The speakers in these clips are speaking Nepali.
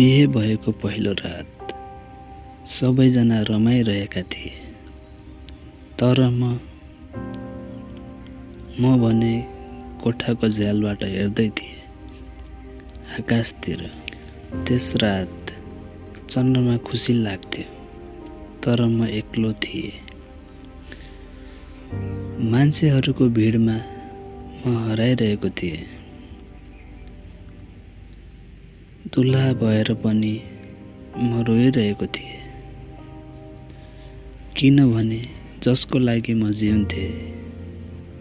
बिहे भएको पहिलो रात सबैजना रमाइरहेका थिए, तर म भने कोठाको झ्यालबाट हेर्दै थिएँ आकाशतिर। त्यस रात चन्द्रमा खुसी लाग्थ्यो, तर म एक्लो थिएँ। मान्छेहरूको भिडमा म हराइरहेको थिएँ। दुल्हा भएर पनि म रोइरहेको थिएँ, किनभने जसको लागि म जिउँथेँ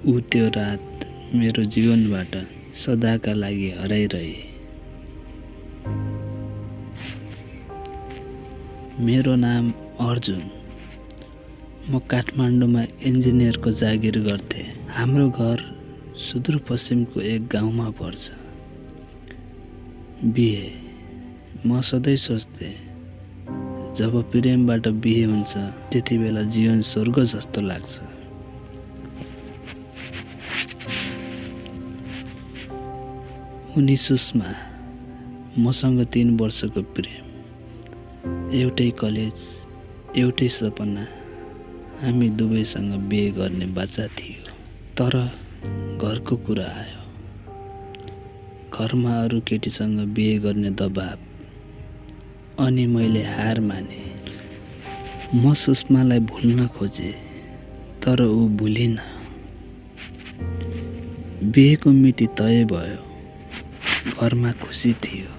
ऊ त्यो रात मेरो जीवनबाट सदाका लागि हराइरहे। मेरो नाम अर्जुन। म काठमाडौँमा इन्जिनियरको जागिर गर्थेँ। हाम्रो घर सुदूरपश्चिमको एक गाउँमा पर्छ। बिहे म सधैँ सोच्थेँ, जब प्रेमबाट बिहे हुन्छ त्यति बेला जीवन स्वर्ग जस्तो लाग्छ। उनी सुषमा, मसँग 3 वर्षको प्रेम, एउटै कलेज, एउटै सपना। हामी दुवैसँग बिहे गर्ने बाचा थियो। तर घरको कुरा आयो। घरमा अरू केटीसँग बिहे गर्ने दबाब, अनि मैले हार माने। म सुषमालाई भुल्न खोजेँ, तर ऊ भुलिन। बिहेको मिति तय भयो। घरमा खुसी थियो,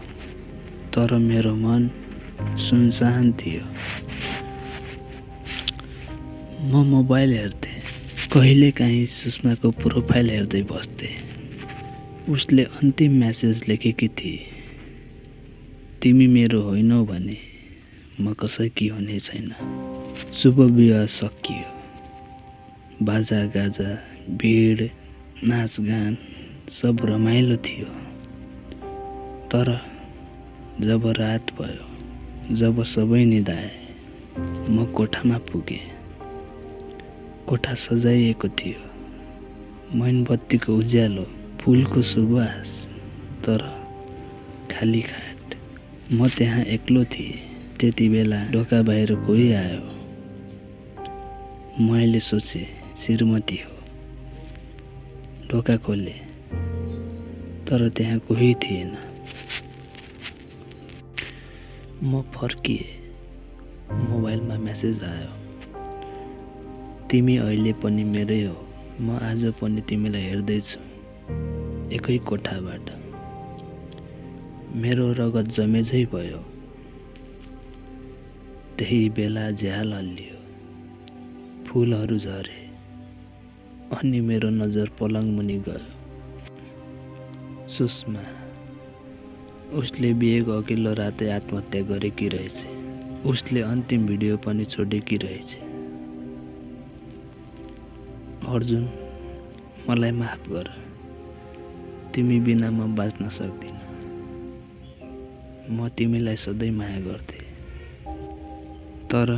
तर मेरो मन सुनसान थियो। म मोबाइल हेर्थेँ, कहिलेकाहीँ सुषमाको प्रोफाइल हेर्दै बस्थेँ। उसले अन्तिम म्यासेज लेखेकी थिए, तिमी मेरो होइनौ भने म कसैकी हुने छैन। शुभ विवाह सकियो। बाजागाजा, भिड, नाचगान सब रमाइलो थियो। तर जब रात भयो, जब सबै निदाए, म कोठामा पुगेँ। कोठा सजाइएको थियो, मोमबत्तीको उज्यालो, फुलको सुवास, तर खाली खाट। म त्यहाँ एक्लो थिएँ। त्यति बेला ढोका बाहिर कोही आयो। मैले सोचेँ श्रीमती हो। ढोका खोले, तर त्यहाँ कोही थिएन। म फर्किएँ। मोबाइलमा मेसेज आयो, तिमी अहिले पनि मेरै हो। म आज पनि तिमीलाई हेर्दैछु, एकै कोठाबाट। मेरो रगत जमेझै भयो। त्यही बेला झ्याल हल्लियो, फुलहरू झरे, अनि मेरो नजर पलङ मुनि गयो। सुषमा, उसले बिहेको अघिल्लो रातै आत्महत्या गरेकी रहेछ। उसले अन्तिम भिडियो पनि छोडेकी रहेछ। अर्जुन, मलाई माफ गर। तिमी बिना म बाँच्न सक्दिन। म तिमीलाई सधैँ माया गर्थेँ, तर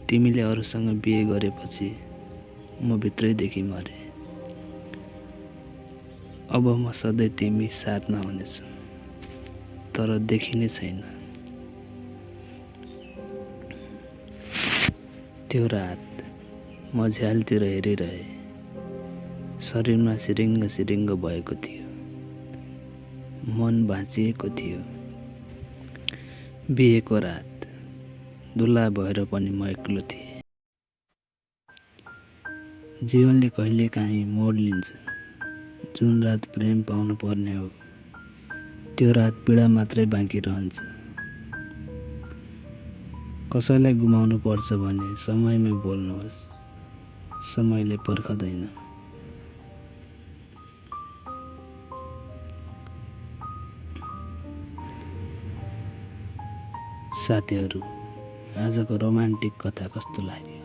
तिमीले अरूसँग बिहे गरेपछि म भित्रैदेखि मरे। अब म सधैँ तिमी साथमा हुनेछु, तर देखिने छैन। त्यो रात म झ्यालतिर हेरिरहेँ। शरीरमा सिरिङ्ग सिरिङ्ग भएको थियो, मन भाँचिएको थियो। बिहेको रात, दुल्हा भएर पनि म एक्लो थिएँ। जीवनले कहिलेकाहीँ मोड लिन्छ। जुन रात प्रेम पाउनु पर्ने हो, त्यो रात पीडा मात्रै बाँकी रहन्छ। कसैलाई गुमाउनु पर्छ भने समयमै बोल्नुहोस्, समयले पर्खदैन। साथीहरू, आजको रोमान्टिक कथा कस्तो लाग्यो?